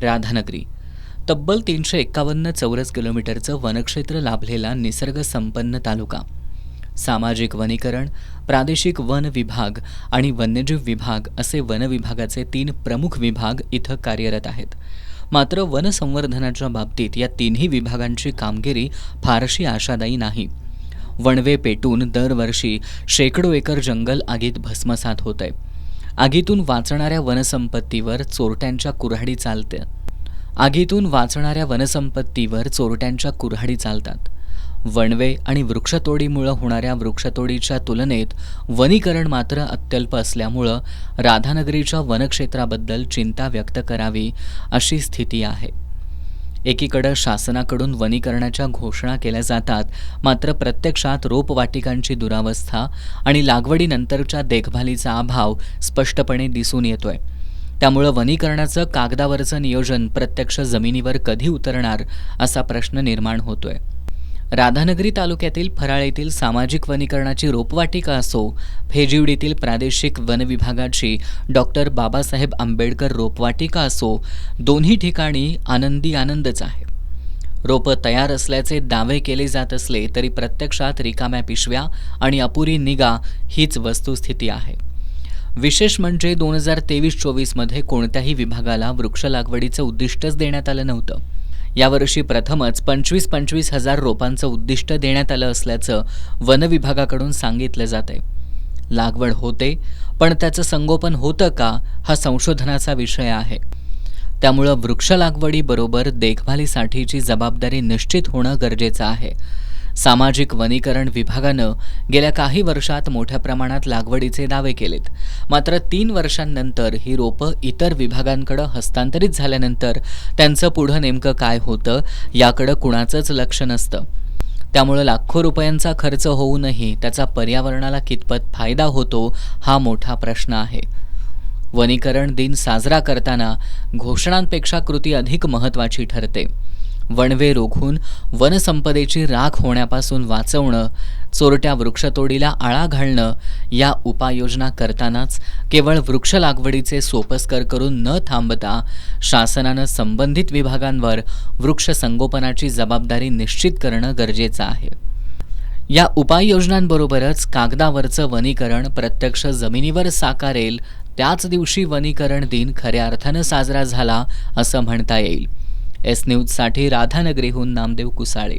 राधानगरी तब्बल 351 चौरस किलोमीटरचं वनक्षेत्र लाभलेला निसर्गसंपन्न तालुका. सामाजिक वनीकरण, प्रादेशिक वन विभाग आणि वन्यजीव विभाग असे वन विभागाचे 3 प्रमुख विभाग इथं कार्यरत आहेत. मात्र वनसंवर्धनाच्या बाबतीत या तिन्ही विभागांची कामगिरी फारशी आशादायी नाही. वणवे पेटून दरवर्षी शेकडो एकर जंगल आगीत भस्मसात होतंय. आगीतून वाचणाऱ्या वनसंपत्तीवर चोरट्यांच्या कुऱ्हाडी चालतात. वणवे आणि वृक्षतोडीमुळे होणाऱ्या वृक्षतोडीच्या तुलनेत वनीकरण मात्र अत्यल्प असल्यामुळं राधानगरीच्या वनक्षेत्राबद्दल चिंता व्यक्त करावी अशी स्थिती आहे. एकीकडे शासनाकडून वनीकरणाच्या घोषणा केल्या जातात, मात्र प्रत्यक्षात रोपवाटिकांची दुरावस्था आणि लागवडीनंतरच्या देखभालीचा अभाव स्पष्टपणे दिसून येतोय. त्यामुळे वनीकरणाचं कागदावरचं नियोजन प्रत्यक्ष जमिनीवर कधी उतरणार असा प्रश्न निर्माण होतोय. राधानगरी तालुक्यातील फराळ येथील सामाजिक वनीकरणाची रोपवाटिका असो, फेजिवडीतील प्रादेशिक वन विभागाची डॉक्टर बाबासाहेब आंबेडकर रोपवाटिका असो, दोन्ही ठिकाणी आनंदच आहे. रोपं तयार असल्याचे दावे केले जात असले तरी प्रत्यक्षात रिकाम्या पिशव्या आणि अपुरी निगा हीच वस्तुस्थिती आहे. विशेष म्हणजे 2023-24 मध्ये कोणत्याही विभागाला वृक्ष लागवडीचं उद्दिष्टच देण्यात आलं नव्हतं. यावर्षी प्रथमच 25,000 रोपांचं उद्दिष्ट देण्यात आलं असल्याचं वन विभागाकडून सांगितलं जातंय. लागवड होते, पण त्याचं संगोपन होतं का हा संशोधनाचा विषय आहे. त्यामुळं वृक्ष लागवडीबरोबर देखभालीसाठीची जबाबदारी निश्चित होणं गरजेचं आहे. सामाजिक वनीकरण विभागानं गेल्या काही वर्षात मोठ्या प्रमाणात लागवडीचे दावे केलेत. मात्र 3 वर्षांनंतर ही रोपं इतर विभागांकडे हस्तांतरित झाल्यानंतर त्यांचं पुढं नेमकं काय होतं याकडे कुणाचंच लक्ष नसतं. त्यामुळे लाखो रुपयांचा खर्च होऊनही त्याचा पर्यावरणाला कितपत फायदा होतो हा मोठा प्रश्न आहे. वनीकरण दिन साजरा करताना घोषणांपेक्षा कृती अधिक महत्त्वाची ठरते. वणवे रोखून वनसंपदेची राख होण्यापासून वाचवणं, चोरट्या वृक्षतोडीला आळा घालणं या उपाययोजना करतानाच केवळ वृक्ष लागवडीचे सोपस्कर करून न थांबता शासनानं संबंधित विभागांवर वृक्ष संगोपनाची जबाबदारी निश्चित करणं गरजेचं आहे. या उपाययोजनांबरोबरच कागदावरचं वनीकरण प्रत्यक्ष जमिनीवर साकारेल त्याच दिवशी वनीकरण दिन खऱ्या अर्थानं साजरा झाला असं म्हणता येईल. एस न्यूजसाठी राधानगरीहून नामदेव कुसाळे.